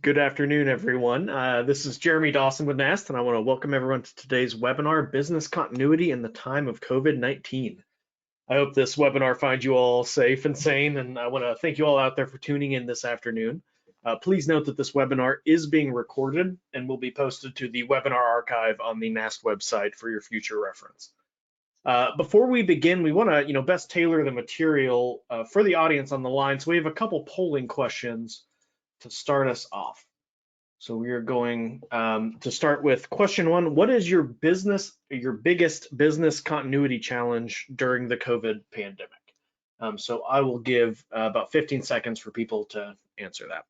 Good afternoon, everyone. This is Jeremy Dawson with NAST, and I want to welcome everyone to today's webinar, Business Continuity in the Time of COVID-19. I hope this webinar finds you all safe and sane, and I want to thank you all out there for tuning in this afternoon. Please note that this webinar is being recorded and will be posted to the webinar archive on the NAST website for your future reference. Before we begin, we want to best tailor the material for the audience on the line, so we have a couple polling questions to start us off. So we are going to start with question one. What is your biggest business continuity challenge during the COVID pandemic? So I will give about 15 seconds for people to answer that.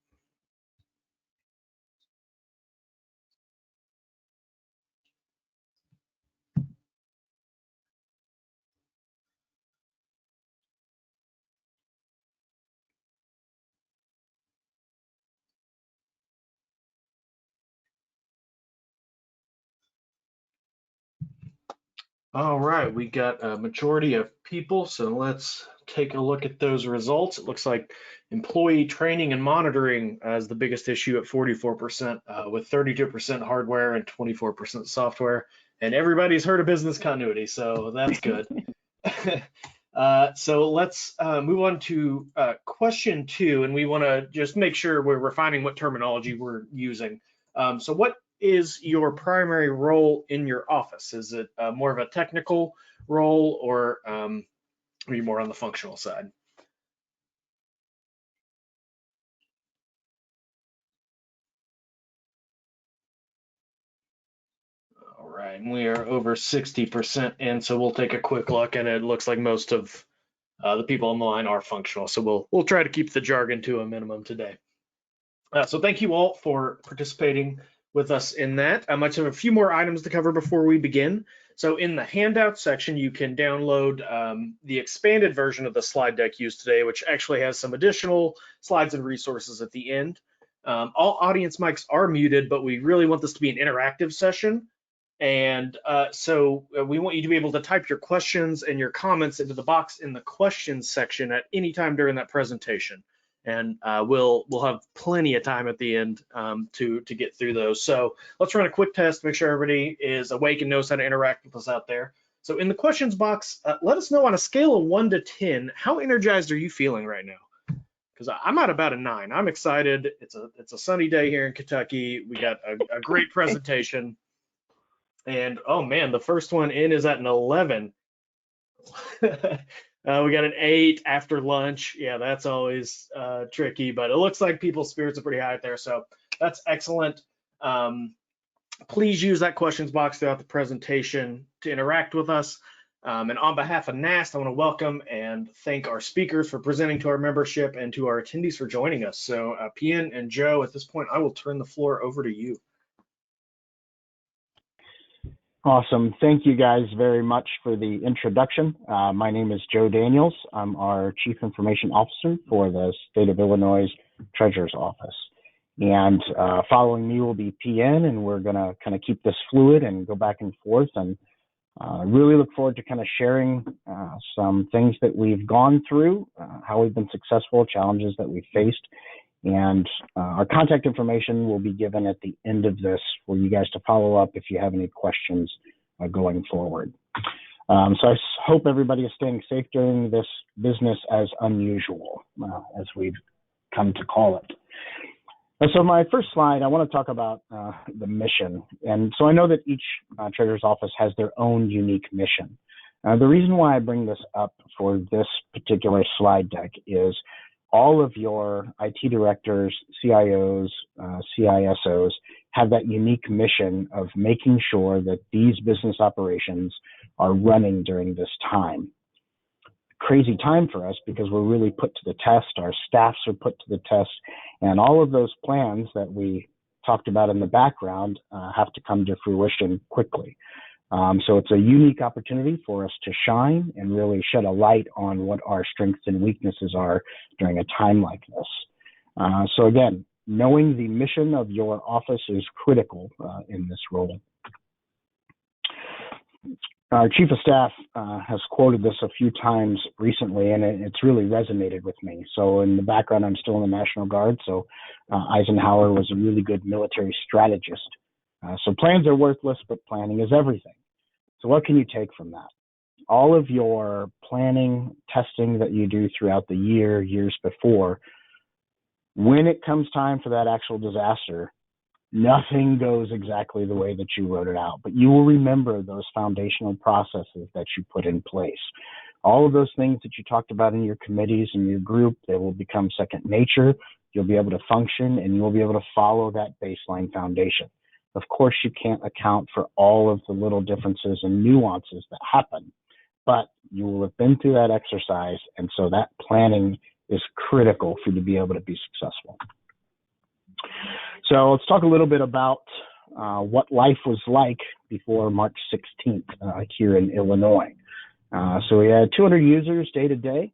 All right, we got a majority of people, so let's take a look at those results. It looks like employee training and monitoring as the biggest issue at 44%, with 32% hardware and 24% software. And everybody's heard of business continuity, so that's good. So let's move on to question two, and we want to just make sure we're refining what terminology we're using. So what is your primary role in your office? Is it more of a technical role, or are you more on the functional side? All right, and we are over 60%, and so we'll take a quick look, and it looks like most of the people on the line are functional. So we'll try to keep the jargon to a minimum today. So thank you all for participating with us in that. I might have a few more items to cover before we begin. So in the handout section, you can download the expanded version of the slide deck used today, which actually has some additional slides and resources at the end. All audience mics are muted, but we really want this to be an interactive session. And so we want you to be able to type your questions and your comments into the box in the questions section at any time during that presentation. And we'll have plenty of time at the end to get through those. So let's run a quick test, make sure everybody is awake and knows how to interact with us out there. So in the questions box, let us know on a scale of 1 to 10, how energized are you feeling right now? Because I'm at about a 9. I'm excited. It's a sunny day here in Kentucky. We got a great presentation. And oh man, the first one in is at an 11. We got an 8 after lunch. Yeah, that's always tricky, but it looks like people's spirits are pretty high out there. So that's excellent. Please use that questions box throughout the presentation to interact with us. And on behalf of NAST, I want to welcome and thank our speakers for presenting to our membership and to our attendees for joining us. So Pian and Joe, at this point, I will turn the floor over to you. Awesome. Thank you guys very much for the introduction. My name is Joe Daniels. I'm our Chief Information Officer for the State of Illinois Treasurer's Office. And following me will be PN, and we're going to kind of keep this fluid and go back and forth, and really look forward to kind of sharing some things that we've gone through, how we've been successful, challenges that we've faced. And our contact information will be given at the end of this for you guys to follow up if you have any questions going forward. So I hope everybody is staying safe during this business as unusual, as we've come to call it. And so my first slide, I want to talk about the mission. And so I know that each treasurer's office has their own unique mission. The reason why I bring this up for this particular slide deck is all of your IT directors, CIOs, CISOs have that unique mission of making sure that these business operations are running during this time. Crazy time for us because we're really put to the test, our staffs are put to the test, and all of those plans that we talked about in the background have to come to fruition quickly. So it's a unique opportunity for us to shine and really shed a light on what our strengths and weaknesses are during a time like this. So again, knowing the mission of your office is critical in this role. Our chief of staff has quoted this a few times recently, and it's really resonated with me. So in the background, I'm still in the National Guard, so Eisenhower was a really good military strategist. So plans are worthless, but planning is everything. So what can you take from that? All of your planning, testing that you do throughout the year, years before, when it comes time for that actual disaster, nothing goes exactly the way that you wrote it out, but you will remember those foundational processes that you put in place. All of those things that you talked about in your committees and your group, they will become second nature. You'll be able to function and you'll be able to follow that baseline foundation. Of course, you can't account for all of the little differences and nuances that happen, but you will have been through that exercise, and so that planning is critical for you to be able to be successful. So let's talk a little bit about what life was like before March 16th here in Illinois. So we had 200 users day to day.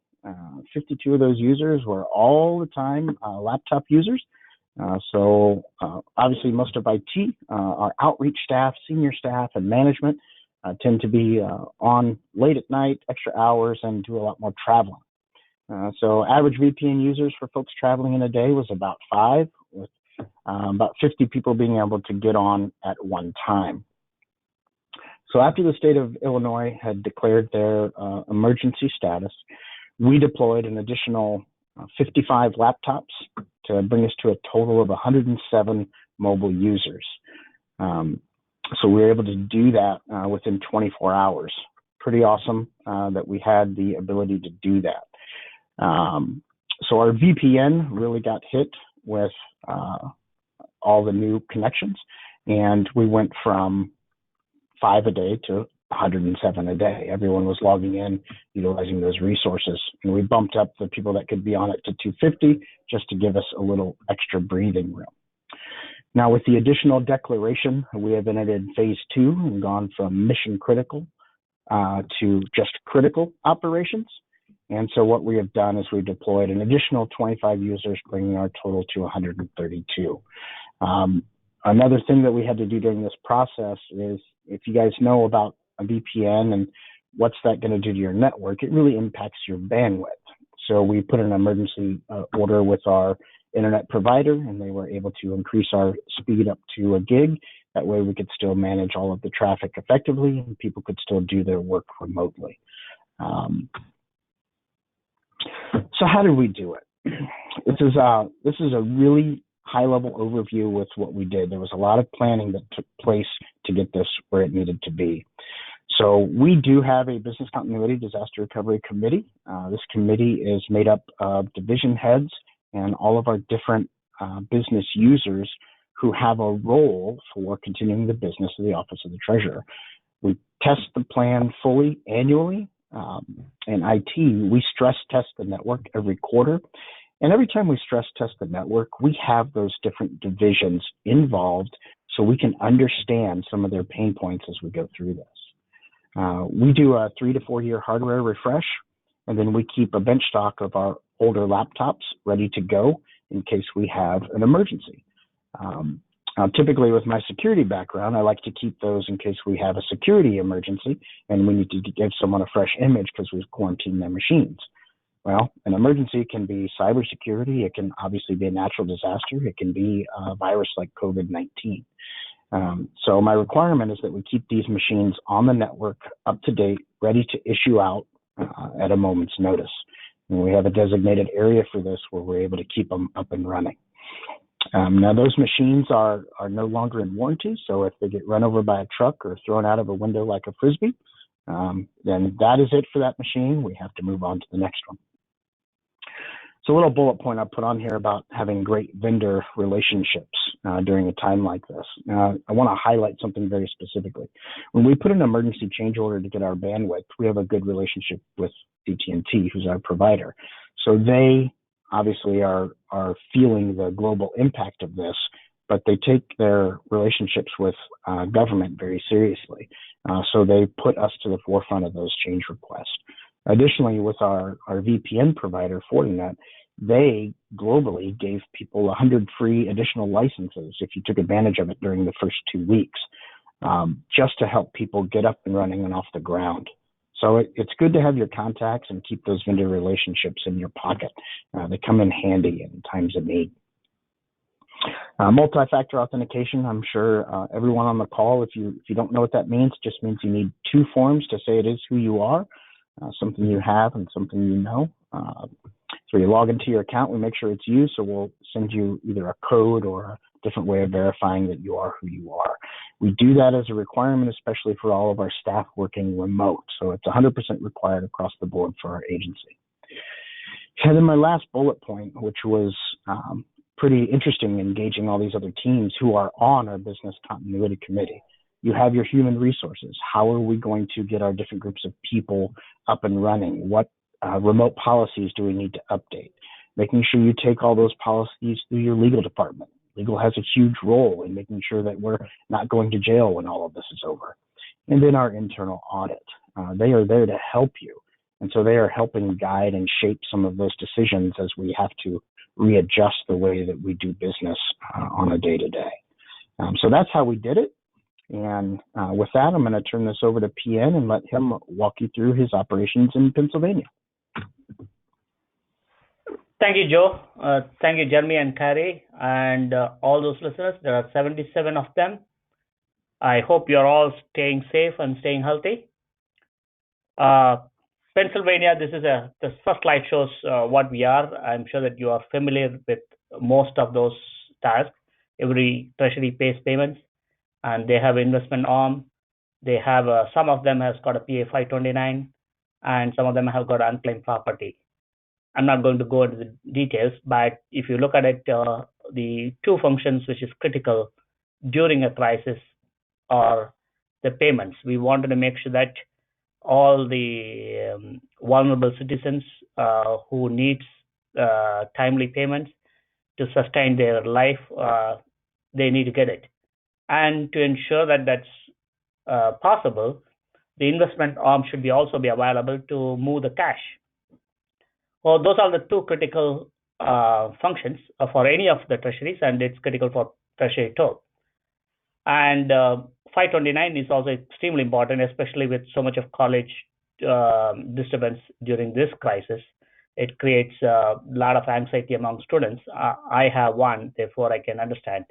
52 of those users were all the time laptop users. So obviously most of IT, our outreach staff, senior staff, and management tend to be on late at night, extra hours, and do a lot more traveling. So average VPN users for folks traveling in a day was about 5, with about 50 people being able to get on at one time. So after the state of Illinois had declared their emergency status, we deployed an additional 55 laptops to bring us to a total of 107 mobile users. So we were able to do that within 24 hours. Pretty awesome that we had the ability to do that. So our VPN really got hit with all the new connections, and we went from 5 a day to 107 a day. Everyone was logging in, utilizing those resources, and we bumped up the people that could be on it to 250 just to give us a little extra breathing room. Now, with the additional declaration, we have entered phase 2 and gone from mission critical to just critical operations. And so what we have done is we've deployed an additional 25 users, bringing our total to 132. Another thing that we had to do during this process is, if you guys know about a VPN and what's that going to do to your network, it really impacts your bandwidth. So we put an emergency order with our internet provider, and they were able to increase our speed up to a gig. That way we could still manage all of the traffic effectively, and people could still do their work remotely. So how did we do it? This is a really high-level overview with what we did. There was a lot of planning that took place to get this where it needed to be. So we do have a business continuity disaster recovery committee. This committee is made up of division heads and all of our different business users who have a role for continuing the business of the Office of the Treasurer. We test the plan fully annually. In IT, we stress test the network every quarter. And every time we stress test the network, we have those different divisions involved so we can understand some of their pain points as we go through this. We do a 3 to 4 year hardware refresh, and then we keep a bench stock of our older laptops ready to go in case we have an emergency. Typically with my security background, I like to keep those in case we have a security emergency and we need to give someone a fresh image because we've quarantined their machines. Well, an emergency can be cybersecurity. It can obviously be a natural disaster. It can be a virus like COVID-19. So my requirement is that we keep these machines on the network, up to date, ready to issue out at a moment's notice. And we have a designated area for this where we're able to keep them up and running. Now, those machines are no longer in warranty, so if they get run over by a truck or thrown out of a window like a Frisbee, then that is it for that machine. We have to move on to the next one. So a little bullet point I put on here about having great vendor relationships during a time like this. I want to highlight something very specifically. When we put an emergency change order to get our bandwidth, we have a good relationship with AT&T, who's our provider. So they obviously are feeling the global impact of this, but they take their relationships with government very seriously. So they put us to the forefront of those change requests. Additionally, with our VPN provider, Fortinet, they globally gave people 100 free additional licenses if you took advantage of it during the first 2 weeks. just to help people get up and running and off the ground. So it's good to have your contacts and keep those vendor relationships in your pocket. They come in handy in times of need. Multi-factor authentication, I'm sure everyone on the call, if you don't know what that means, it just means you need two forms to say it is who you are, something you have and something you know. So you log into your account, we make sure it's you, so we'll send you either a code or a different way of verifying that you are who you are. We do that as a requirement, especially for all of our staff working remote. So it's 100% required across the board for our agency. And then my last bullet point, which was pretty interesting, engaging all these other teams who are on our business continuity committee. You have your human resources. How are we going to get our different groups of people up and running? What remote policies do we need to update? Making sure you take all those policies through your legal department. Legal has a huge role in making sure that we're not going to jail when all of this is over. And then our internal audit. They are there to help you. And so they are helping guide and shape some of those decisions as we have to readjust the way that we do business on a day-to-day. So that's how we did it. And with that, I'm going to turn this over to PN and let him walk you through his operations in Pennsylvania. Thank you, Joe. Thank you, Jeremy and Carrie, and all those listeners. There are 77 of them. I hope you're all staying safe and staying healthy. Pennsylvania, this first slide shows what we are. I'm sure that you are familiar with most of those tasks. Every Treasury pays payments, and they have investment arm. They have some of them has got a PA 529, and some of them have got unclaimed property. I'm not going to go into the details, but if you look at it, the two functions which is critical during a crisis are the payments. We wanted to make sure that all the vulnerable citizens who needs timely payments to sustain their life, they need to get it. And to ensure that that's possible, the investment arm should also be available to move the cash. Well, those are the two critical functions for any of the treasuries, and it's critical for Treasury too. And 529 is also extremely important, especially with so much of college disturbance during this crisis. It creates a lot of anxiety among students. I have one, therefore I can understand.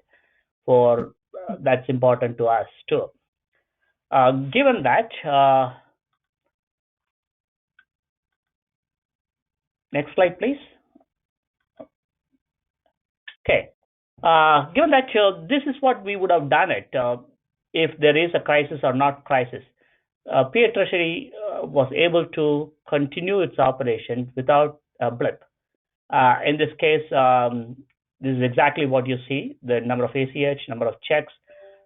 For that's important to us too. Given that, next slide, please. Okay. Given that, this is what we would have done it if there is a crisis or not crisis. PA Treasury was able to continue its operation without a blip. In this case, this is exactly what you see: the number of ACH, number of checks,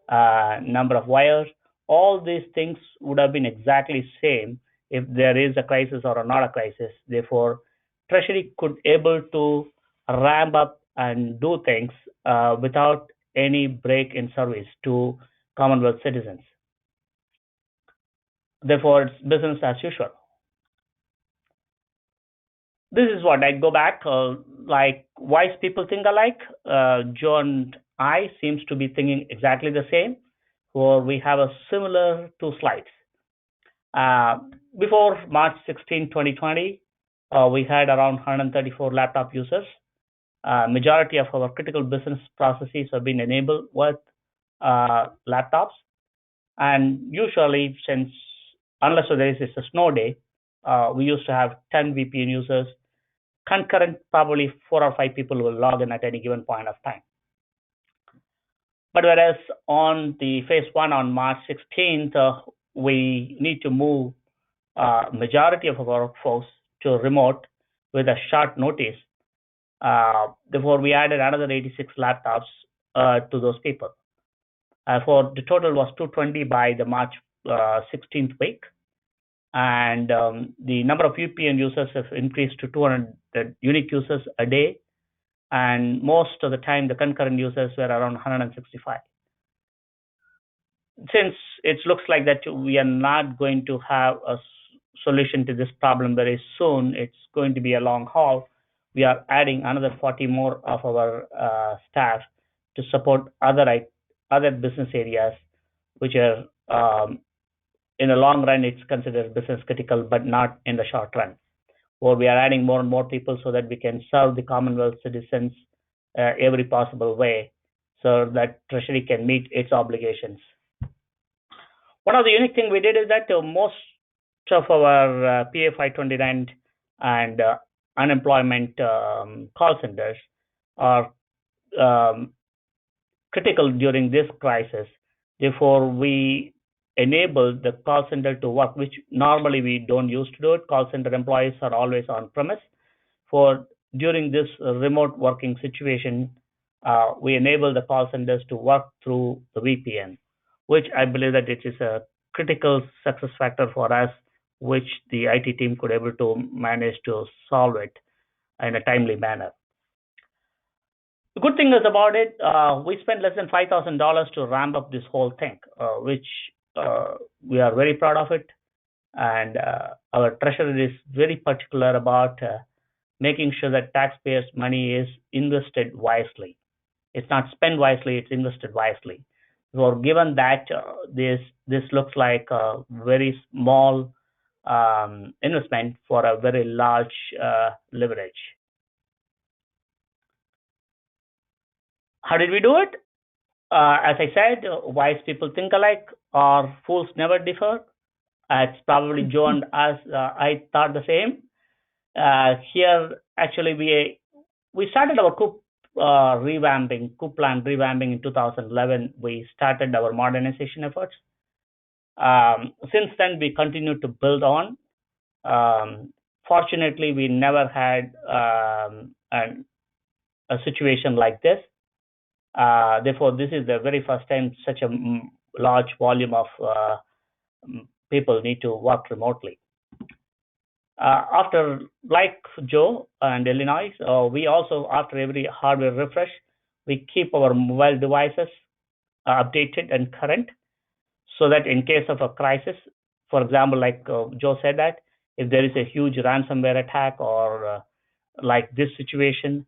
number of wires. All these things would have been exactly same if there is a crisis or not a crisis. Therefore, Treasury could able to ramp up and do things without any break in service to Commonwealth citizens. Therefore, it's business as usual. This is what I go back, like wise people think alike. Joe and I seems to be thinking exactly the same, or we have a similar two slides. Before March 16, 2020, we had around 134 laptop users. Majority of our critical business processes have been enabled with laptops. And usually, since unless there is a snow day, we used to have 10 VPN users. Concurrent, probably 4 or 5 people will log in at any given point of time. But whereas on the phase 1 on March 16th, we need to move majority of our workforce to remote with a short notice. Therefore, we added another 86 laptops to those people. For the total was 220 by the March 16th week. And the number of VPN users have increased to 200 unique users a day. And most of the time, the concurrent users were around 165. Since it looks like that we are not going to have a solution to this problem very soon, it's going to be a long haul. We are adding another 40 more of our staff to support other business areas which are in the long run, it's considered business critical, but not in the short run. Or we are adding more and more people so that we can serve the Commonwealth citizens every possible way so that Treasury can meet its obligations. One of the unique things we did is that most of our PA 529 and unemployment call centers are critical during this crisis. Therefore, we enable the call center to work, which normally we don't use to do it. Call center employees are always on premise. For during this remote working situation, we enable the call centers to work through the VPN, which I believe that it is a critical success factor for us, which the IT team could able to manage to solve it in a timely manner. The good thing is about it, we spent less than $5,000 to ramp up this whole thing, which we are very proud of it. And our treasurer is very particular about making sure that taxpayers' money is invested wisely. It's not spent wisely, it's invested wisely. So given that this looks like a very small investment for a very large leverage. How did we do it? As I said, wise people think alike, or fools never differ. It's probably Joe and us. I thought the same. Here, actually, we started our COOP COOP plan revamping in 2011. We started our modernization efforts. Since then, we continued to build on. Fortunately, we never had a situation like this. Therefore, this is the very first time such a large volume of people need to work remotely. After, like Joe and Illinois, we also, after every hardware refresh, we keep our mobile devices updated and current, so that in case of a crisis, for example, like Joe said, that if there is a huge ransomware attack or like this situation,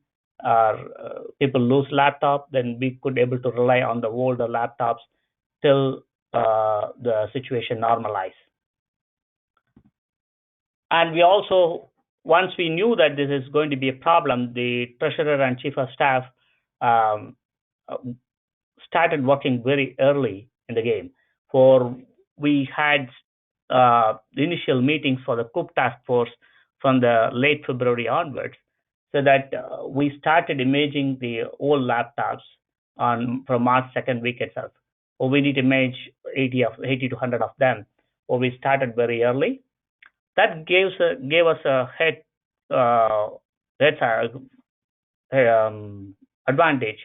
people lose laptop, then we could able to rely on the older laptops till the situation normalize. And we also, once we knew that this is going to be a problem, the treasurer and chief of staff started working very early in the game. For we had the initial meetings for the COOP task force from the late February onwards, so that we started imaging the old laptops from March 2nd week itself. Or we need to image 80 to 100 of them. Or we started very early. That gave us a head advantage,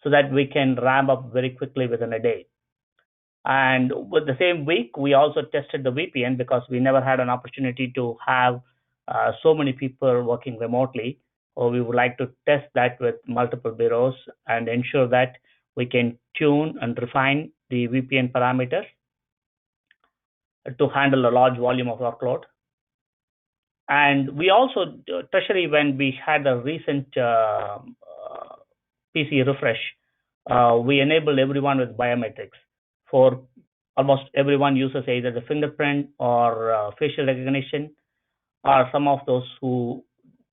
so that we can ramp up very quickly within a day. And with the same week, we also tested the VPN, because we never had an opportunity to have so many people working remotely. Or we would like to test that with multiple bureaus and ensure that we can tune and refine the VPN parameters to handle a large volume of workload. And we also, Treasury, when we had a recent PC refresh, we enabled everyone with biometrics. For almost everyone uses either the fingerprint or facial recognition, or some of those who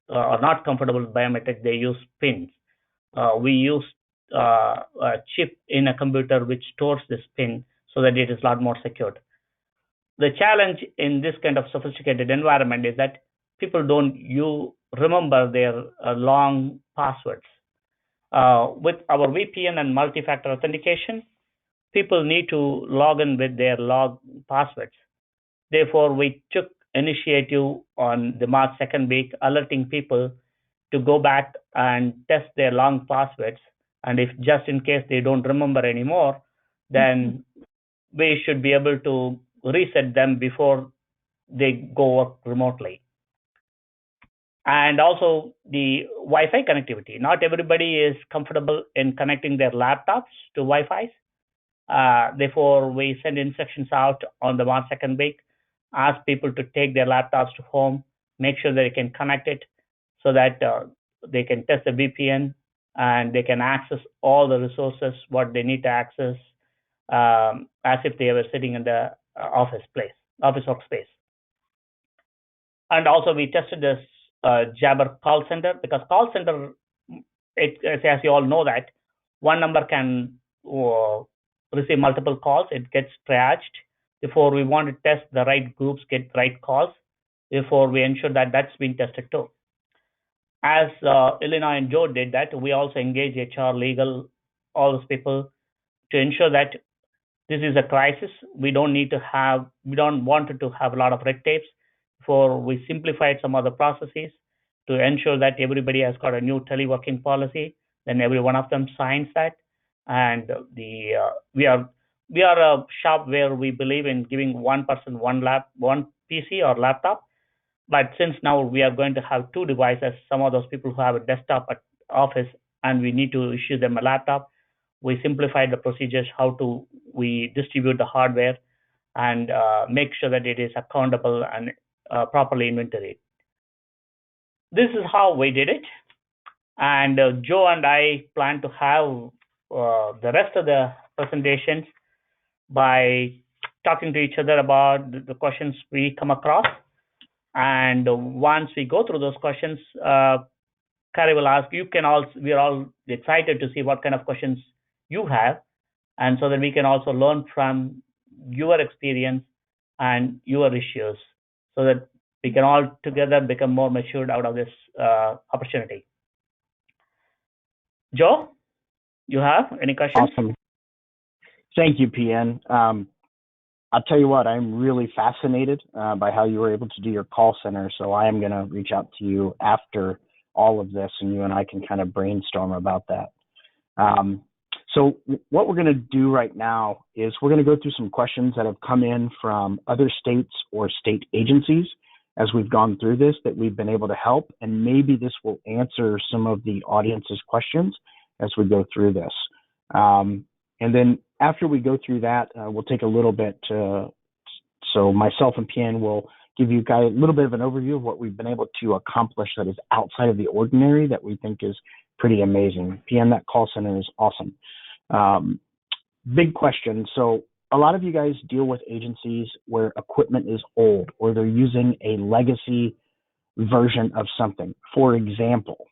are not comfortable with biometric, they use pins. We use a chip in a computer which stores this pin so that it is a lot more secured. The challenge in this kind of sophisticated environment is that people don't remember their long passwords. With our VPN and multi-factor authentication, people need to log in with their log passwords. Therefore, we took initiative on the March 2nd week, alerting people to go back and test their long passwords. And if just in case they don't remember anymore, then we should be able to reset them before they go work remotely. And also the Wi-Fi connectivity. Not everybody is comfortable in connecting their laptops to Wi-Fi. Therefore, we send instructions out on the March 2nd week, ask people to take their laptops to home, make sure they can connect it so that they can test the VPN and they can access all the resources what they need to access as if they were sitting in the office workspace. And also we tested this Jabber call center, because call center, as you all know, that one number can receive multiple calls. It gets triaged. Before we want to test the right groups get right calls, before we ensure that that's been tested too. As Illinois and Joe did that, we also engage HR, legal, all those people to ensure that this is a crisis. We don't want it to have a lot of red tapes. For we simplified some other processes to ensure that everybody has got a new teleworking policy. Then every one of them signs that, and we are a shop where we believe in giving one person one PC or laptop. But since now we are going to have two devices, some of those people who have a desktop at office and we need to issue them a laptop, we simplified the procedures how to we distribute the hardware and make sure that it is accountable and properly inventoried. This is how we did it. And Joe and I plan to have the rest of the presentations by talking to each other about the questions we come across. And once we go through those questions, Kari will ask, we are all excited to see what kind of questions you have, and so that we can also learn from your experience and your issues, so that we can all together become more matured out of this opportunity. Joe, you have any questions? Awesome. Thank you, PN. I'll tell you what, I'm really fascinated by how you were able to do your call center. So I am going to reach out to you after all of this, and you and I can kind of brainstorm about that. So what we're going to do right now is we're going to go through some questions that have come in from other states or state agencies as we've gone through this that we've been able to help. And maybe this will answer some of the audience's questions as we go through this. And then after we go through that, we'll take a little bit, so myself and PN will give you guys a little bit of an overview of what we've been able to accomplish that is outside of the ordinary that we think is pretty amazing. PN, that call center is awesome. Big question. So a lot of you guys deal with agencies where equipment is old or they're using a legacy version of something. For example,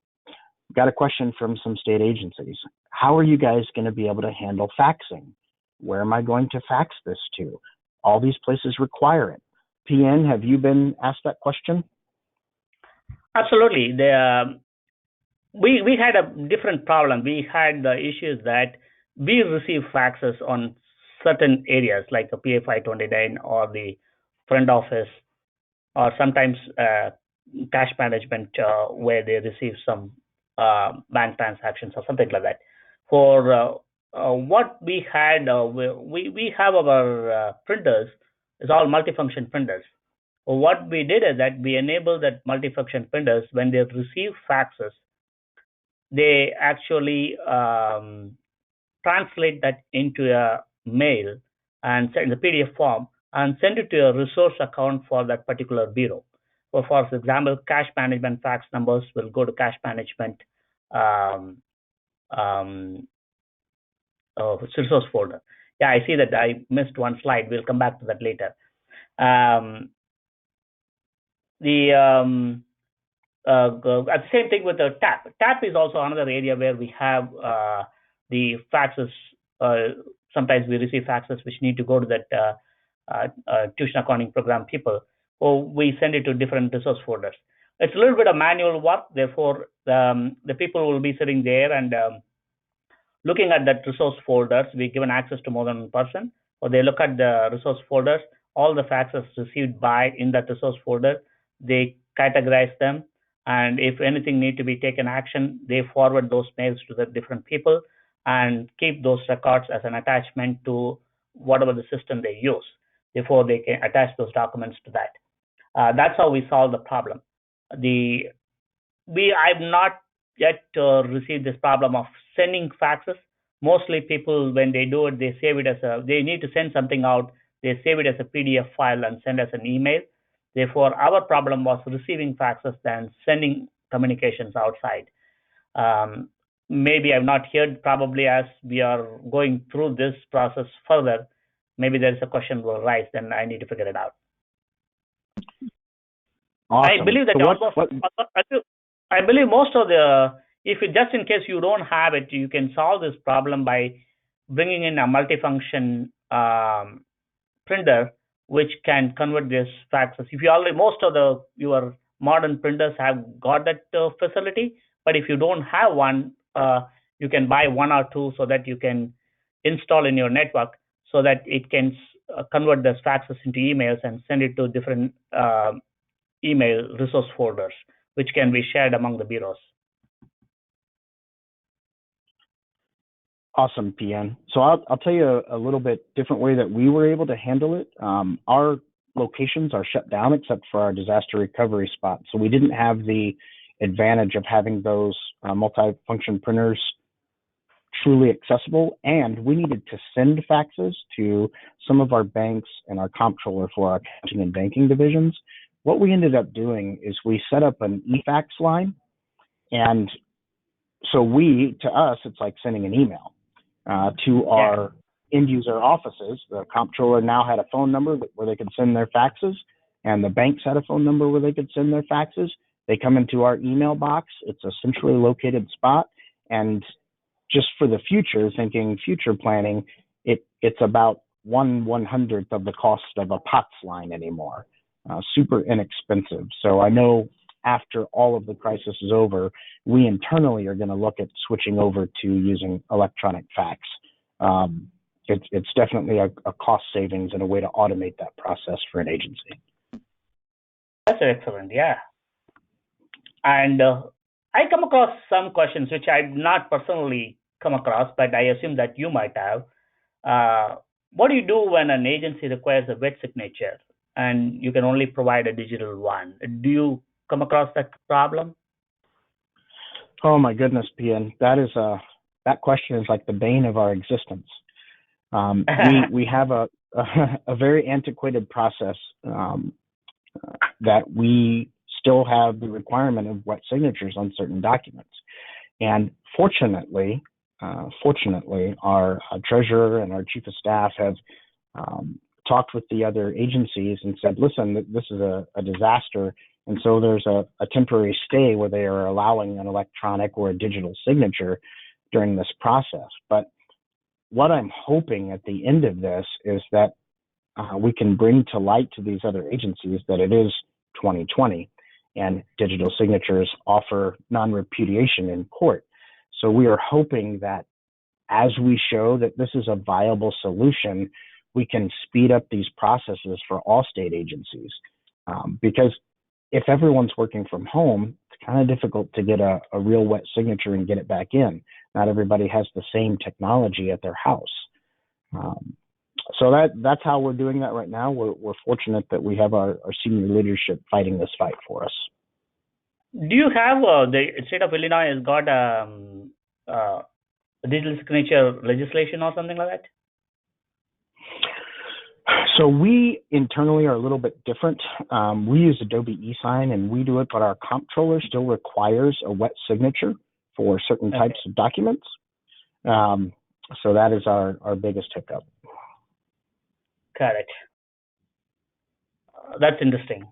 got a question from some state agencies. How are you guys going to be able to handle faxing? Where am I going to fax this to? All these places require it. PN, have you been asked that question? Absolutely. We had a different problem. We had the issues that we receive faxes on certain areas like the PA 529 or the front office, or sometimes cash management where they receive some bank transactions or something like that. For what we had, we have our printers is all multifunction printers. What we did is that we enabled that multifunction printers, when they receive faxes, they actually translate that into a mail and send the PDF form and send it to a resource account for that particular bureau. So for example, cash management fax numbers will go to cash management resource folder. Yeah, I see that I missed one slide. We'll come back to that later. The same thing with the TAP. TAP is also another area where we have the faxes. Sometimes we receive faxes which need to go to that tuition accounting program people, or we send it to different resource folders. It's a little bit of manual work. Therefore, the people will be sitting there and looking at that resource folders. We given access to more than one person, or they look at the resource folders, all the faxes received by in that resource folder, they categorize them, and if anything need to be taken action, they forward those mails to the different people and keep those records as an attachment to whatever the system they use before they can attach those documents to that. That's how we solve the problem. I've not yet received this problem of sending faxes. Mostly people, when they do it, they save it as they need to send something out, they save it as a PDF file and send us an email. Therefore, our problem was receiving faxes than sending communications outside. maybe I've not heard. Probably as we are going through this process further, maybe there's a question will rise, then I need to figure it out. Awesome. I believe that I believe most of the, if it, just in case you don't have it, you can solve this problem by bringing in a multifunction printer which can convert these faxes. If you already, most of your modern printers have got that facility, but if you don't have one, you can buy one or two so that you can install in your network so that it can convert those faxes into emails and send it to different email resource folders, which can be shared among the bureaus. Awesome, PN. So I'll tell you a little bit different way that we were able to handle it. Our locations are shut down except for our disaster recovery spot. So we didn't have the advantage of having those multifunction printers truly accessible, and we needed to send faxes to some of our banks and our comptroller for our accounting and banking divisions. What we ended up doing is we set up an eFax line, and so to us, it's like sending an email to our end user offices. The comptroller now had a phone number where they could send their faxes, and the banks had a phone number where they could send their faxes. They come into our email box. It's a centrally located spot, and just for the future, thinking future planning, it's about 1/100th of the cost of a POTS line anymore. Super inexpensive. So I know after all of the crisis is over, we internally are going to look at switching over to using electronic fax. It's definitely a cost savings and a way to automate that process for an agency. That's excellent, yeah. And I come across some questions which I've not personally come across, but I assume that you might have. What do you do when an agency requires a wet signature and you can only provide a digital one? Do you come across that problem? Oh my goodness, PN. That question is like the bane of our existence. We have a very antiquated process that we still have the requirement of wet signatures on certain documents. And fortunately, our treasurer and our chief of staff have talked with the other agencies and said, listen, this is a disaster. And so there's a temporary stay where they are allowing an electronic or a digital signature during this process. But what I'm hoping at the end of this is that we can bring to light to these other agencies that it is 2020 and digital signatures offer non-repudiation in court. So we are hoping that as we show that this is a viable solution, we can speed up these processes for all state agencies. Because if everyone's working from home, it's kind of difficult to get a real wet signature and get it back in. Not everybody has the same technology at their house. So that's how we're doing that right now. We're fortunate that we have our senior leadership fighting this fight for us. Do you have the state of Illinois has got a digital signature legislation or something like that? So we internally are a little bit different. We use Adobe eSign and we do it, but our comptroller still requires a wet signature for certain types of documents. So that is our biggest hiccup. Got it. That's interesting.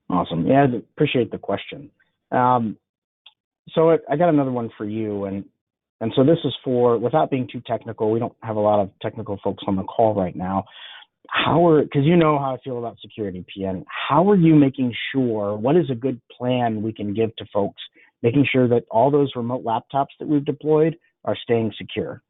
Awesome. Yeah, I appreciate the question. So I got another one for you, and so this is for, without being too technical, we don't have a lot of technical folks on the call right now. Because you know how I feel about security, PN. How are you making sure, what is a good plan we can give to folks, making sure that all those remote laptops that we've deployed are staying secure?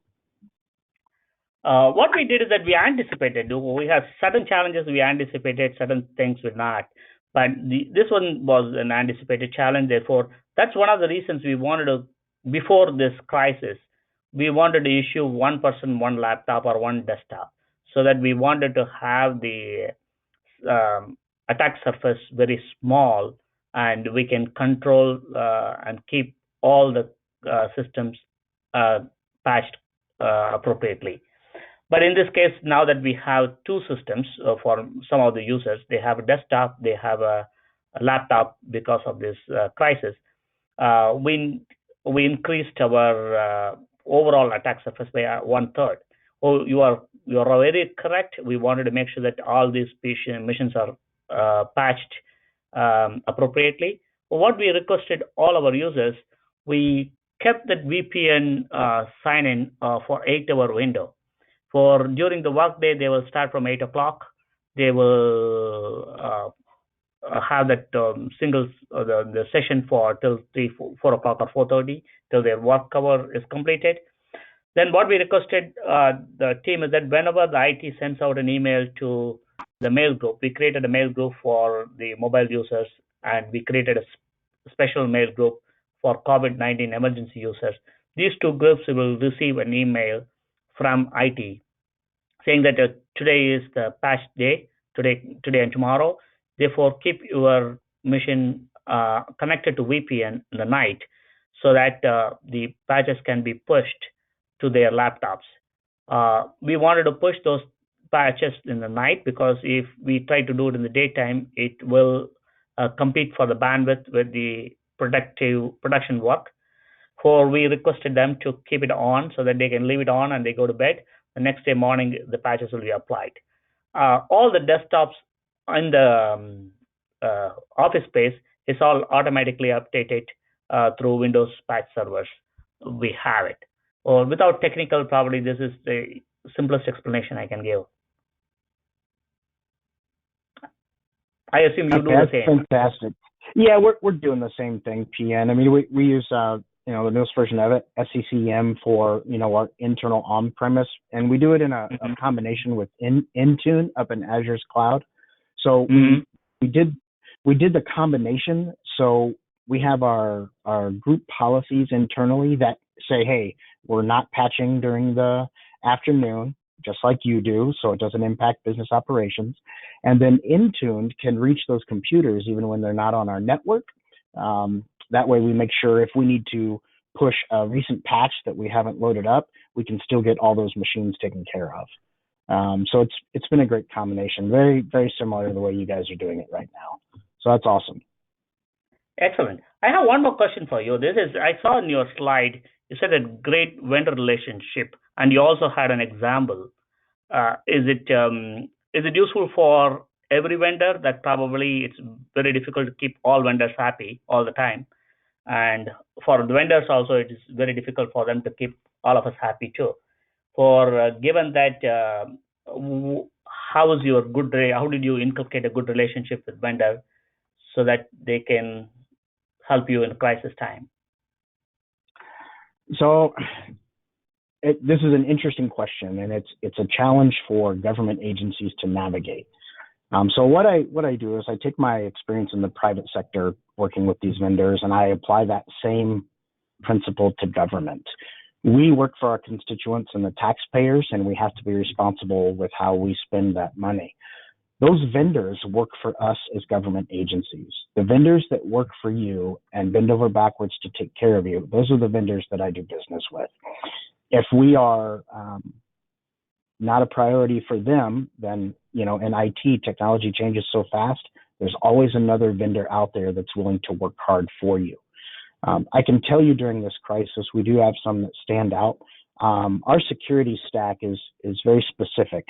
What we did is that we anticipated. We have certain challenges we anticipated, certain things we not. But this one was an anticipated challenge. Therefore, that's one of the reasons we wanted to, before this crisis, we wanted to issue one person, one laptop or one desktop, so that we wanted to have the attack surface very small, and we can control and keep all the systems patched appropriately. But in this case, now that we have two systems for some of the users, they have a desktop, they have a laptop because of this crisis. we increased our overall attack surface by 1/3. Oh, you are very correct. We wanted to make sure that all these missions are patched appropriately. What we requested all our users, we kept that VPN sign-in for 8-hour window. For during the workday, they will start from 8 o'clock. They will have that the session for till 4 o'clock or 4:30 till their work hour is completed. Then what we requested the team is that whenever the IT sends out an email to the mail group, we created a mail group for the mobile users, and we created a special mail group for COVID-19 emergency users. These two groups will receive an email from IT saying that today is the patch day, today and tomorrow. Therefore, keep your machine connected to VPN in the night so that the patches can be pushed to their laptops. We wanted to push those patches in the night because if we try to do it in the daytime, it will compete for the bandwidth with the production work. For we requested them to keep it on so that they can leave it on and they go to bed. The next day morning, the patches will be applied. All the desktops in the office space is all automatically updated through Windows patch servers. We have it. Or without technical, probably this is the simplest explanation I can give. I assume you do the same. Fantastic. Yeah, we're doing the same thing, PN. I mean, we use the newest version of it, SCCM, for our internal on-premise, and we do it in a combination with Intune up in Azure's cloud. So we did the combination. So we have our group policies internally that say, hey, we're not patching during the afternoon, just like you do, so it doesn't impact business operations. And then Intune can reach those computers even when they're not on our network. That way we make sure if we need to push a recent patch that we haven't loaded up, we can still get all those machines taken care of. So it's been a great combination, very, very similar to the way you guys are doing it right now. So that's awesome. Excellent. I have one more question for you. I saw in your slide, you said a great vendor relationship, and you also had an example. Is it useful for every vendor? That probably it's very difficult to keep all vendors happy all the time, and for the vendors also it is very difficult for them to keep all of us happy too. For given that, how did you inculcate a good relationship with vendor so that they can help you in crisis time? So this is an interesting question, and it's a challenge for government agencies to navigate. So what I do is I take my experience in the private sector working with these vendors, and I apply that same principle to government. We work for our constituents and the taxpayers, and we have to be responsible with how we spend that money. Those vendors work for us as government agencies. The vendors that work for you and bend over backwards to take care of you, those are the vendors that I do business with. If we are not a priority for them, then, in IT, technology changes so fast, there's always another vendor out there that's willing to work hard for you. I can tell you during this crisis, we do have some that stand out. Our security stack is very specific.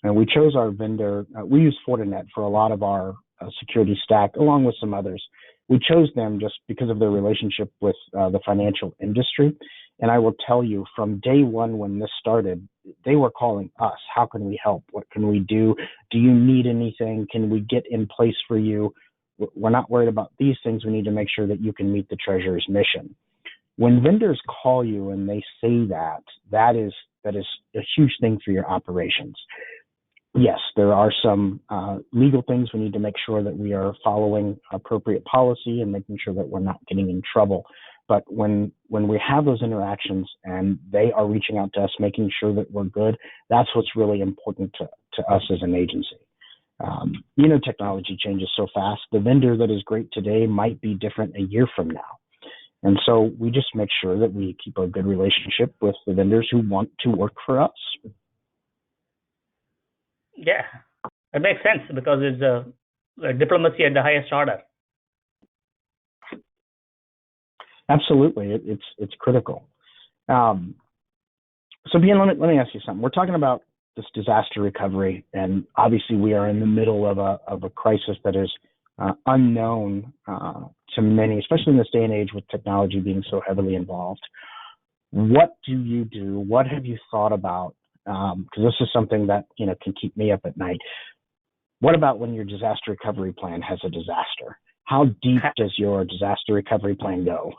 And we chose our vendor. We use Fortinet for a lot of our security stack, along with some others. We chose them just because of their relationship with the financial industry. And I will tell you, from day one when this started, they were calling us. How can we help? What can we do? Do you need anything? Can we get in place for you? We're not worried about these things. We need to make sure that you can meet the Treasury's mission. When vendors call you and they say that is a huge thing for your operations. Yes, there are some legal things we need to make sure that we are following appropriate policy and making sure that we're not getting in trouble. But when we have those interactions and they are reaching out to us, making sure that we're good, that's what's really important to us as an agency. Technology changes so fast. The vendor that is great today might be different a year from now. And so we just make sure that we keep a good relationship with the vendors who want to work for us. Yeah, it makes sense because it's a diplomacy at the highest order. Absolutely, it's critical. So, Bien, let me ask you something. We're talking about this disaster recovery, and obviously we are in the middle of a crisis that is unknown to many, especially in this day and age with technology being so heavily involved. What do you do? What have you thought about? Because this is something that can keep me up at night. What about when your disaster recovery plan has a disaster? How deep does your disaster recovery plan go?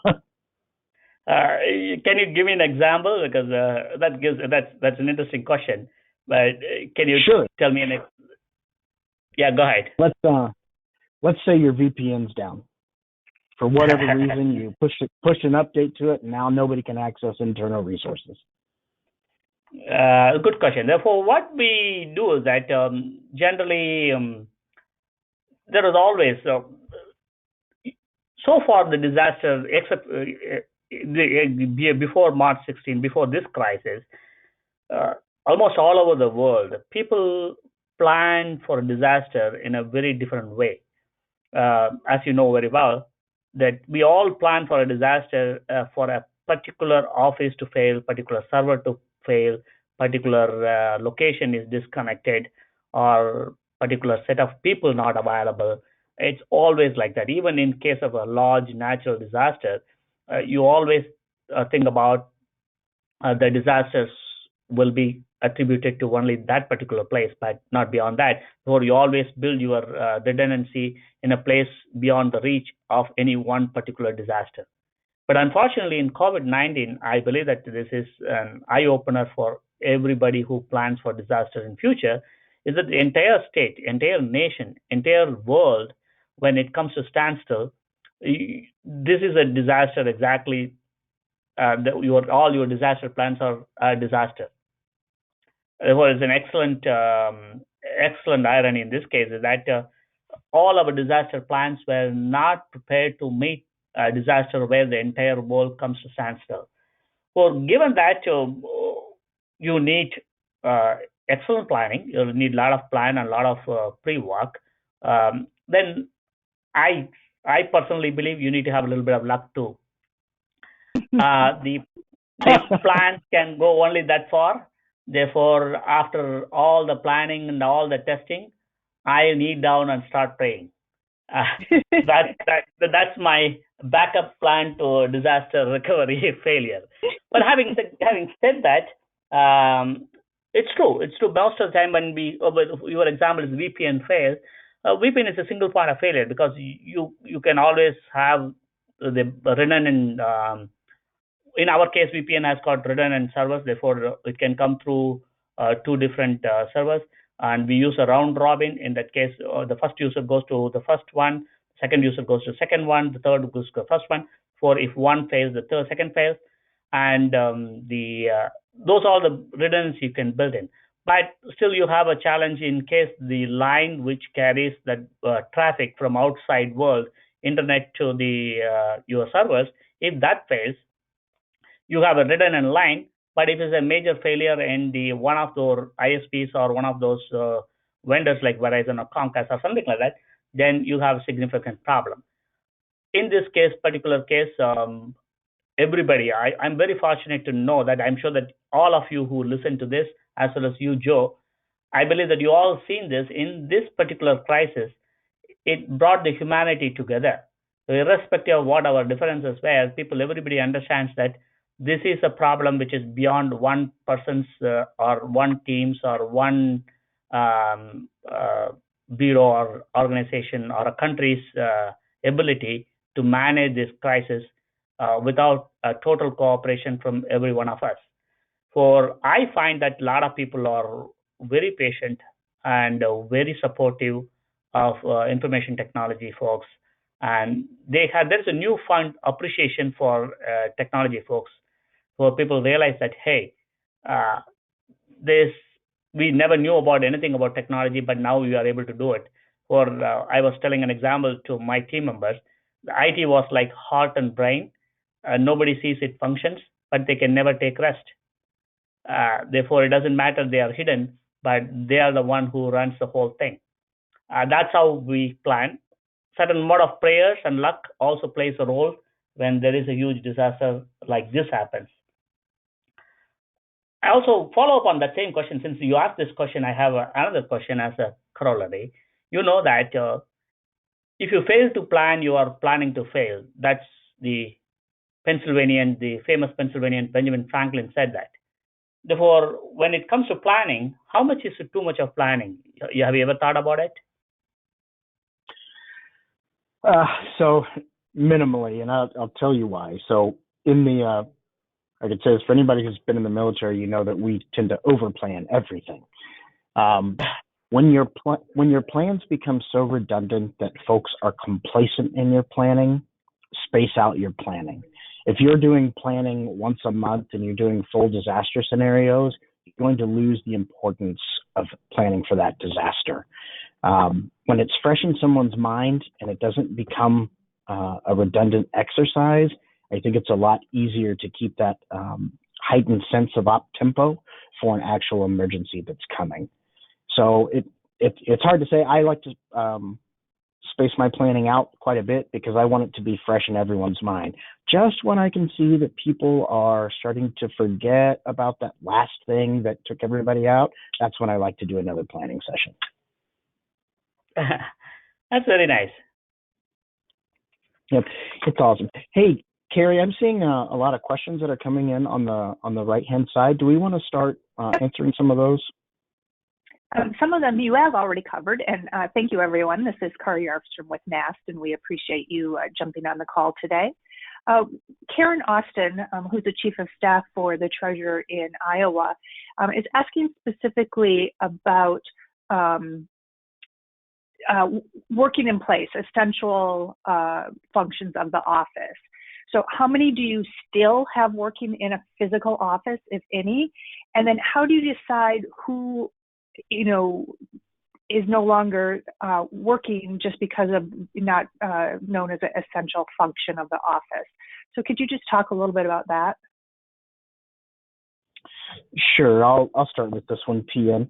Can you give me an example? Because that's an interesting question. But can you tell me Yeah, go ahead. Let's say your VPN's down. For whatever reason, you pushed an update to it, and now nobody can access internal resources. Good question. Therefore, what we do is that generally there is always so far the disaster, except before March 16, before this crisis, almost all over the world, people plan for a disaster in a very different way. As you know very well, that we all plan for a disaster for a particular office to fail, particular server to fail, particular location is disconnected, or particular set of people not available. It's always like that. Even in case of a large natural disaster, you always think about the disasters will be attributed to only that particular place, but not beyond that. Or you always build your redundancy in a place beyond the reach of any one particular disaster. But unfortunately, in COVID-19, I believe that this is an eye-opener for everybody who plans for disasters in future, is that the entire state, entire nation, entire world, when it comes to standstill, this is a disaster exactly. All your disaster plans are a disaster. Therefore, it's an excellent irony in this case is that all our disaster plans were not prepared to meet a disaster where the entire world comes to standstill. So, given that you need excellent planning, you need a lot of plan and a lot of pre-work, then I personally believe you need to have a little bit of luck too. The plans can go only that far. Therefore, after all the planning and all the testing, I kneel down and start praying. That's my backup plan to disaster recovery failure. But having said that, it's true. It's true. Most of the time when your example is VPN fails, VPN is a single point of failure because you can always have the redundant. In our case, VPN has got redundant servers, therefore it can come through two different servers, and we use a round robin. In that case, the first user goes to the first one, second user goes to the second one, the third goes to the first one. For if one fails, the second fails, and those are the redundancy you can build in. But still, you have a challenge in case the line which carries the traffic from outside world internet to the your servers, if that fails, you have a redundant line. But if it's a major failure in the one of those ISPs or one of those vendors like Verizon or Comcast or something like that, then you have a significant problem. In this particular case, everybody, I'm very fortunate to know that I'm sure that all of you who listen to this, as well as you, Joe, I believe that you all seen this in this particular crisis. It brought the humanity together. So irrespective of what our differences were, everybody understands that this is a problem which is beyond one person's or one team's or one bureau or organization or a country's ability to manage this crisis without a total cooperation from every one of us. For I find that a lot of people are very patient and very supportive of information technology folks, and there's a newfound appreciation for technology folks. So people realize that hey, we never knew about anything about technology, but now we are able to do it. Or I was telling an example to my team members. The IT was like heart and brain. Nobody sees it functions, but they can never take rest. Therefore, it doesn't matter they are hidden, but they are the one who runs the whole thing. That's how we plan. Certain amount of prayers and luck also plays a role. when there is a huge disaster like this happens. I also follow up on that same question. Since you asked this question, I have another question as a corollary. You know that if you fail to plan, you are planning to fail. That's the famous Pennsylvanian Benjamin Franklin said that. Therefore, when it comes to planning, how much is too much of planning? Have you ever thought about it? So minimally, and I'll tell you why. So in the, I could say this for anybody who's been in the military, you know that we tend to overplan everything. When your plans become so redundant that folks are complacent in your planning, space out your planning. If you're doing planning once a month and you're doing full disaster scenarios, you're going to lose the importance of planning for that disaster. When it's fresh in someone's mind and it doesn't become a redundant exercise, I think it's a lot easier to keep that heightened sense of op tempo for an actual emergency that's coming. So it's hard to say. I like to space my planning out quite a bit because I want it to be fresh in everyone's mind. Just when I can see that people are starting to forget about that last thing that took everybody out, that's when I like to do another planning session. That's very nice. Yep, it's awesome. Hey, Carrie, I'm seeing a lot of questions that are coming in on the right-hand side. Do we want to start answering some of those? Some of them you have already covered, and thank you, everyone. This is Kari Arfstrom with NAST, and we appreciate you jumping on the call today. Karen Austin, who's the Chief of Staff for the Treasurer in Iowa, is asking specifically about working in place, essential functions of the office. So how many do you still have working in a physical office, if any? And then how do you decide who is no longer working just because of not known as an essential function of the office? So could you just talk a little bit about that? Sure, I'll start with this one, PN.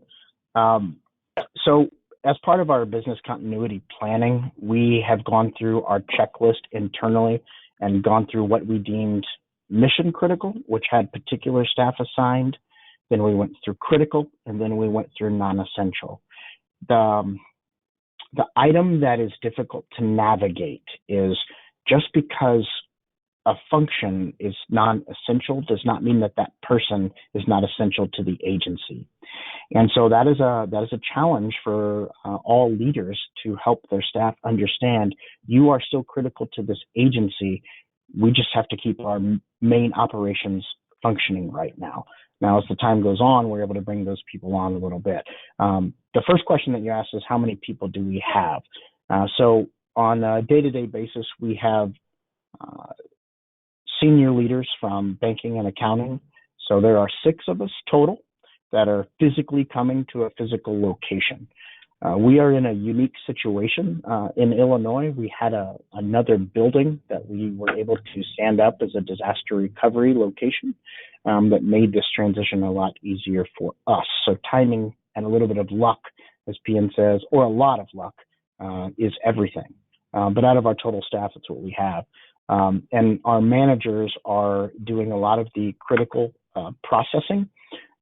So as part of our business continuity planning, we have gone through our checklist internally and gone through what we deemed mission critical, which had particular staff assigned. Then we went through critical, and then we went through non-essential. The item that is difficult to navigate is just because a function is non-essential does not mean that that person is not essential to the agency. And so that is a challenge for all leaders to help their staff understand you are still critical to this agency. We just have to keep our main operations functioning right now. Now, as the time goes on, we're able to bring those people on a little bit. The first question that you asked is how many people do we have? So on a day-to-day basis, we have senior leaders from banking and accounting. So there are 6 of us total that are physically coming to a physical location. We are in a unique situation. In Illinois, we had another building that we were able to stand up as a disaster recovery location that made this transition a lot easier for us. So timing and a little bit of luck, as PN says, or a lot of luck, is everything. But out of our total staff, that's what we have. And our managers are doing a lot of the critical processing.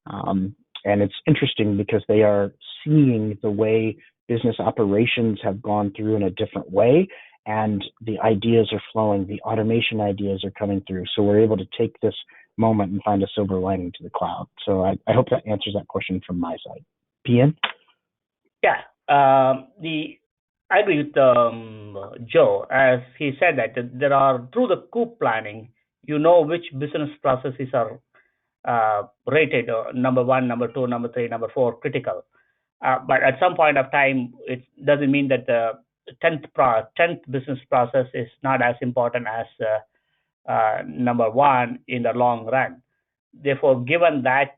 And it's interesting because they are seeing the way business operations have gone through in a different way, and the ideas are flowing, the automation ideas are coming through. So we're able to take this moment and find a silver lining to the cloud. So I hope that answers that question from my side. PN? Yeah, I agree with Joe, as he said that there are, through the COOP planning, you know which business processes are rated number 1, number 2, number 3, number 4 critical. But at some point of time, it doesn't mean that the 10th business process is not as important as number 1 in the long run. Therefore, given that,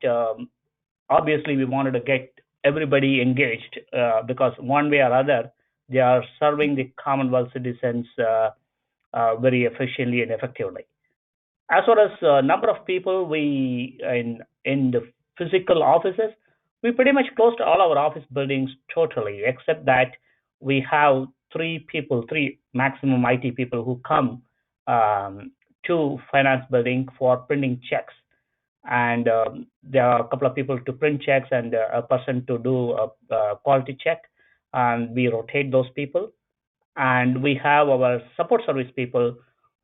obviously we wanted to get everybody engaged because one way or other, they are serving the Commonwealth citizens very efficiently and effectively. As far as number of people we in the physical offices, we pretty much closed all our office buildings totally, except that we have 3 maximum IT people who come to finance building for printing checks. And there are a couple of people to print checks and a person to do a quality check, and we rotate those people. And we have our support service people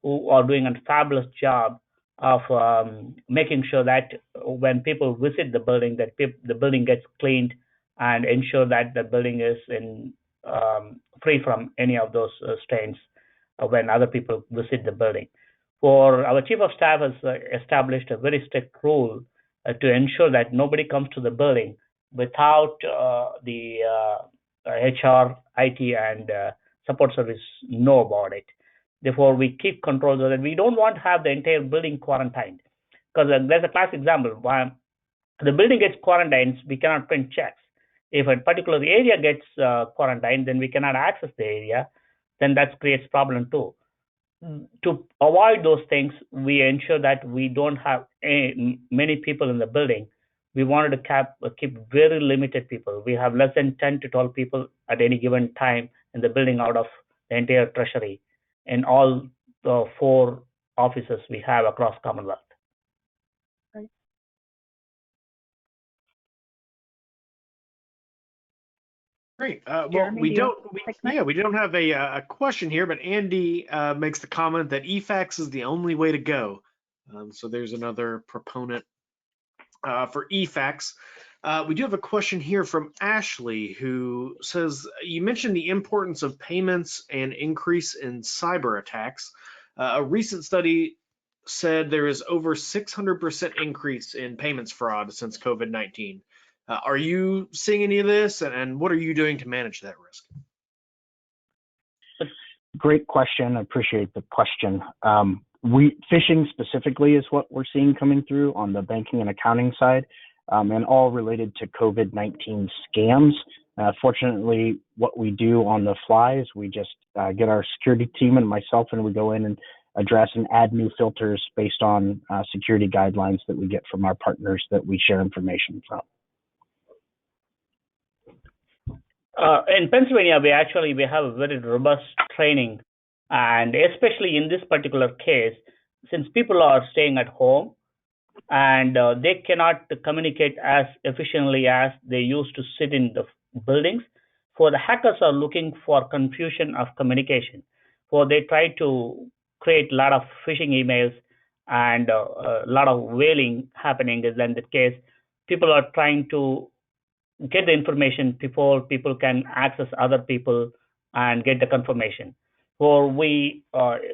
who are doing a fabulous job of making sure that when people visit the building, that the building gets cleaned and ensure that the building is free from any of those stains when other people visit the building. For our chief of staff has established a very strict rule to ensure that nobody comes to the building without the HR, IT, and support service know about it. Therefore, we keep control so that we don't want to have the entire building quarantined. Because there's a classic example. When the building gets quarantined, we cannot print checks. If a particular area gets quarantined, then we cannot access the area. Then that creates problem too. To avoid those things, we ensure that we don't have many people in the building. We wanted to keep very limited people. We have less than 10 to 12 people at any given time in the building out of the entire Treasury in all the 4 offices we have across Commonwealth. Great. Jeremy, we don't have a question here, but Andy makes the comment that eFax is the only way to go. So there's another proponent for eFax. We do have a question here from Ashley, who says, you mentioned the importance of payments and increase in cyber attacks. A recent study said there is over 600% increase in payments fraud since COVID-19. Are you seeing any of this, and what are you doing to manage that risk? Great question. I appreciate the question. Phishing specifically is what we're seeing coming through on the banking and accounting side, and all related to COVID-19 scams. Fortunately, what we do on the fly is we just get our security team and myself, and we go in and address and add new filters based on security guidelines that we get from our partners that we share information from. In Pennsylvania, we have a very robust training, and especially in this particular case, since people are staying at home and they cannot communicate as efficiently as they used to sit in the buildings, for the hackers are looking for confusion of communication. For they try to create a lot of phishing emails and a lot of whaling happening. Is in that case, people are trying to get the information before people can access other people and get the confirmation. So we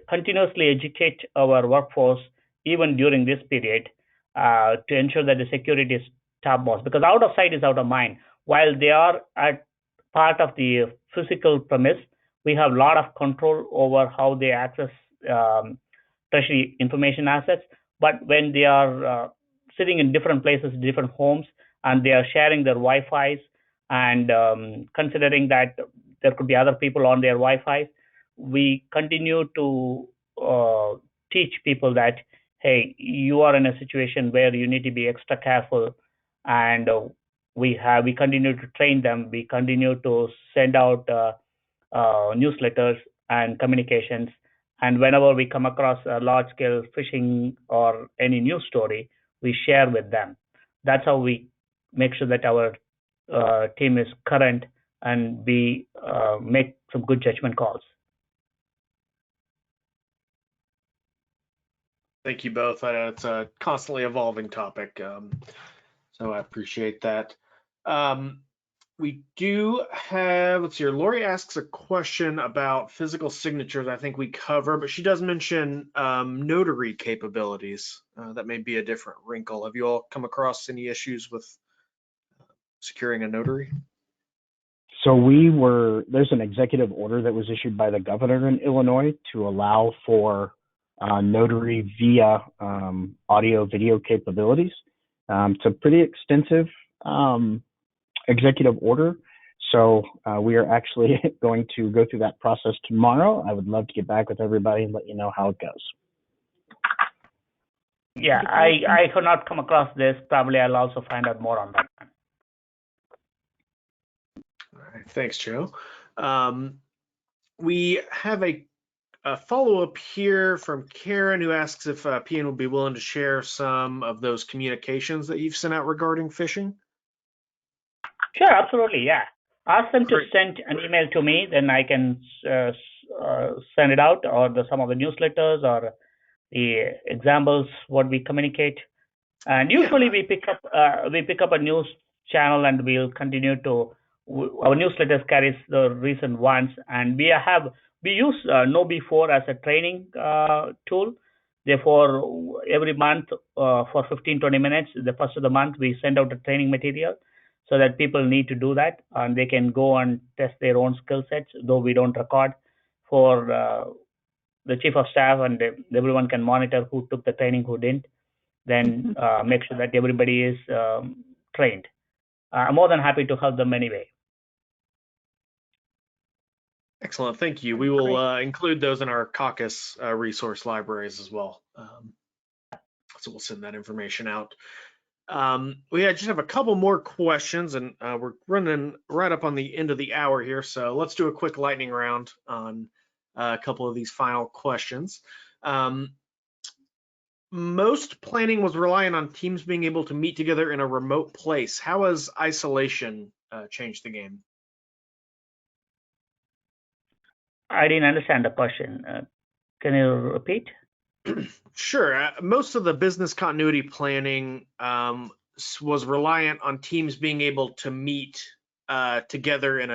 continuously educate our workforce even during this period to ensure that the security is topmost, because out of sight is out of mind. While they are at part of the physical premise, we have a lot of control over how they access Treasury information assets. But when they are sitting in different places, different homes, and they are sharing their Wi-Fis, and considering that there could be other people on their Wi-Fi, we continue to teach people that, hey, you are in a situation where you need to be extra careful, and we continue to train them. We continue to send out newsletters and communications, and whenever we come across a large-scale phishing or any news story, we share with them. That's how we make sure that our team is current and we make some good judgment calls. Thank you both. It's a constantly evolving topic, so I appreciate that. We do have, let's see here, Lori asks a question about physical signatures I think we cover, but she does mention notary capabilities. That may be a different wrinkle. Have you all come across any issues with securing a notary? So there's an executive order that was issued by the governor in Illinois to allow for notary via audio video capabilities. It's a pretty extensive executive order. So we are actually going to go through that process tomorrow. I would love to get back with everybody and let you know how it goes. Yeah, I could not come across this. Probably I'll also find out more on that. All right, thanks, Joe. We have a a follow-up here from Karen, who asks if PN will be willing to share some of those communications that you've sent out regarding phishing. Sure, absolutely, yeah. Ask them Great. to send an email to me, then I can send it out, or some of the newsletters or the examples what we communicate. And usually we pick up a news channel, and we'll continue to. Our newsletters carries the recent ones, and we use KnowBe4 as a training tool. Therefore, every month for 15-20 minutes, the first of the month, we send out a training material so that people need to do that, and they can go and test their own skill sets, though we don't record for the chief of staff, and everyone can monitor who took the training, who didn't, then make sure that everybody is trained. I'm more than happy to help them anyway. Excellent, thank you. We will include those in our caucus resource libraries as well. So we'll send that information out. We just have a couple more questions, and we're running right up on the end of the hour here. So let's do a quick lightning round on a couple of these final questions. Most planning was relying on teams being able to meet together in a remote place. How has isolation changed the game? I didn't understand the question. Can you repeat? Sure. Most of the business continuity planning was reliant on teams being able to meet together in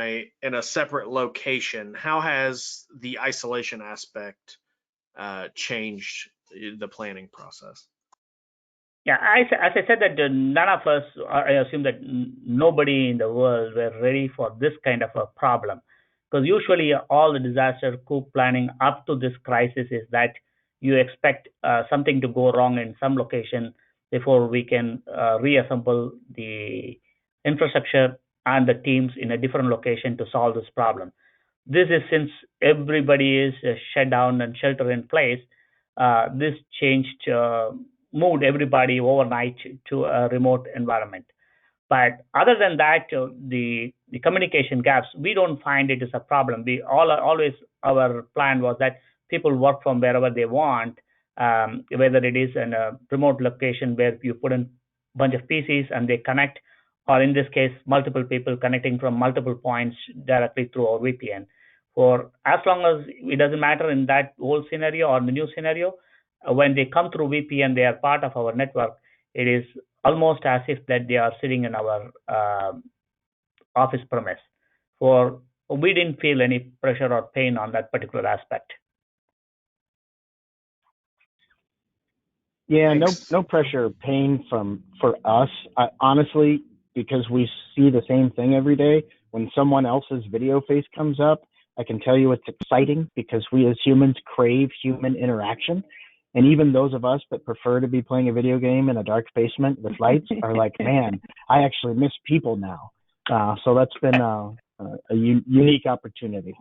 a separate location. How has the isolation aspect changed the planning process? Yeah, as I said that none of us, I assume that nobody in the world were ready for this kind of a problem. Because usually all the disaster COOP planning up to this crisis is that you expect something to go wrong in some location before we can reassemble the infrastructure and the teams in a different location to solve this problem. This is since everybody is shut down and shelter in place. This changed, moved everybody overnight to a remote environment. But other than that, the communication gaps, we don't find it is a problem. Always our plan was that people work from wherever they want, whether it is in a remote location where you put in a bunch of PCs and they connect, or in this case, multiple people connecting from multiple points directly through our VPN. For as long as it doesn't matter in that old scenario or the new scenario, when they come through VPN, they are part of our network. It is almost as if that they are sitting in our office premise. For we didn't feel any pressure or pain on that particular aspect. Yeah, no pressure or pain for us. Honestly, because we see the same thing every day. When someone else's video face comes up, I can tell you it's exciting because we as humans crave human interaction. And even those of us that prefer to be playing a video game in a dark basement with lights are like, man, I actually miss people now. So that's been a unique opportunity.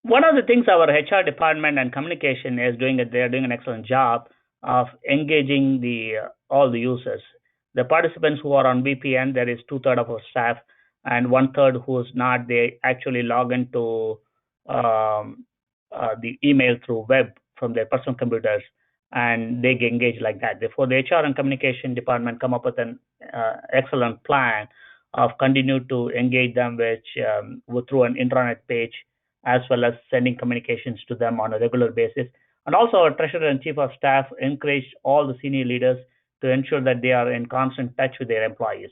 One of the things our HR department and communication is doing, they're doing an excellent job of engaging all the users. The participants who are on VPN, there is 2/3 of our staff, and 1/3 who's not. They actually log into the email through web from their personal computers, and they get engaged like that. Therefore, the HR and communication department come up with an excellent plan of continue to engage them through an intranet page, as well as sending communications to them on a regular basis. And also our treasurer and chief of staff encouraged all the senior leaders to ensure that they are in constant touch with their employees.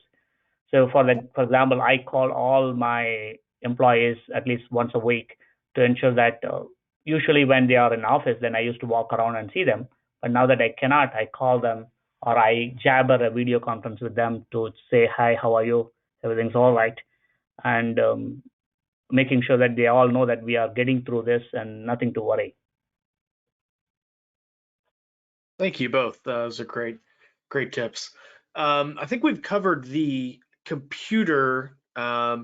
So for example, I call all my employees at least once a week to ensure that usually when they are in office, then I used to walk around and see them. But now that I cannot, I call them or I jabber a video conference with them to say, hi, how are you? Everything's all right. And making sure that they all know that we are getting through this and nothing to worry. Thank you both. Those are great tips. I think we've covered the computer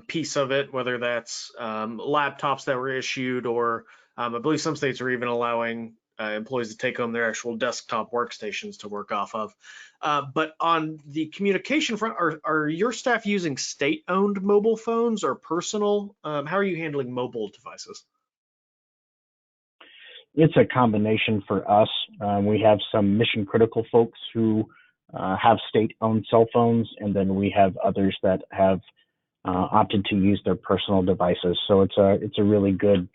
piece of it, whether that's laptops that were issued, or I believe some states are even allowing employees to take home their actual desktop workstations to work off of. But on the communication front, are your staff using state-owned mobile phones or personal? How are you handling mobile devices? it's a combination for us. We have some mission critical folks who have state-owned cell phones, and then we have others that have opted to use their personal devices. So it's a really good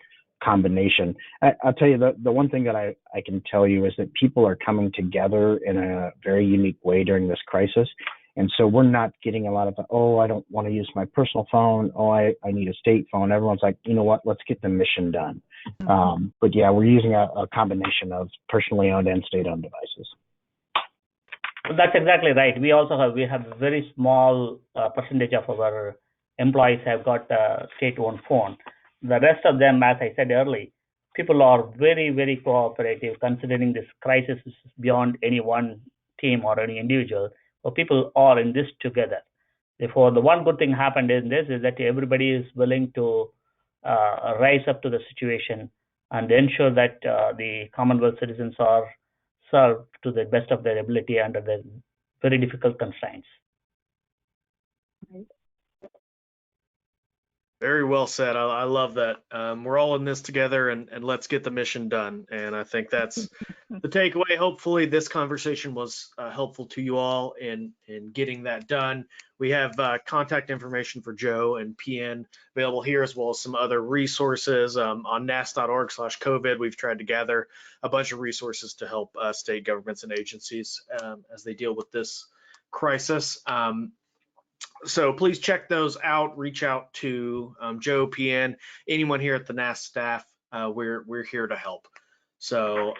combination. I'll tell you the one thing that I can tell you is that people are coming together in a very unique way during this crisis. And so we're not getting a lot of, oh, I don't want to use my personal phone. Oh, I need a state phone. Everyone's like, you know what, let's get the mission done. But yeah, we're using a combination of personally owned and state-owned devices. That's exactly right. We have a very small percentage of our employees have got a state-owned phone. The rest of them, as I said earlier, people are very, very cooperative, considering this crisis is beyond any one team or any individual. So people are in this together. Therefore, the one good thing happened in this is that everybody is willing to rise up to the situation and ensure that the Commonwealth citizens are served to the best of their ability under the very difficult constraints. Very well said. I love that. We're all in this together, and let's get the mission done. And I think that's the takeaway. Hopefully this conversation was helpful to you all in getting that done. We have contact information for Joe and PN available here, as well as some other resources on nas.org/COVID. We've tried to gather a bunch of resources to help state governments and agencies as they deal with this crisis. So please check those out. Reach out to Joe, PN, anyone here at the NAS staff. We're here to help. So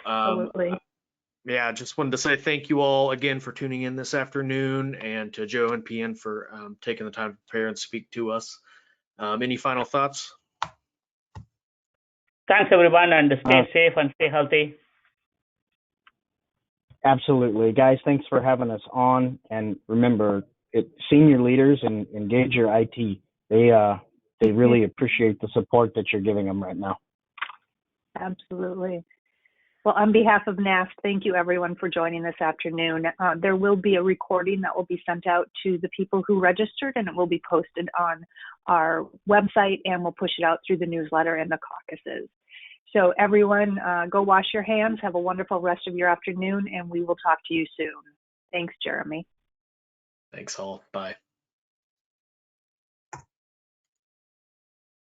yeah, just wanted to say thank you all again for tuning in this afternoon, and to Joe and PN for taking the time to prepare and speak to us. Any final thoughts? Thanks everyone, and stay safe and stay healthy. Absolutely, guys. Thanks for having us on, and remember, senior leaders and engage your IT. They really appreciate the support that you're giving them right now. Absolutely. Well, on behalf of NAS, thank you everyone for joining this afternoon. There will be a recording that will be sent out to the people who registered, and it will be posted on our website, and we'll push it out through the newsletter and the caucuses. So everyone, go wash your hands, have a wonderful rest of your afternoon, and we will talk to you soon. Thanks, Jeremy. Thanks all. Bye.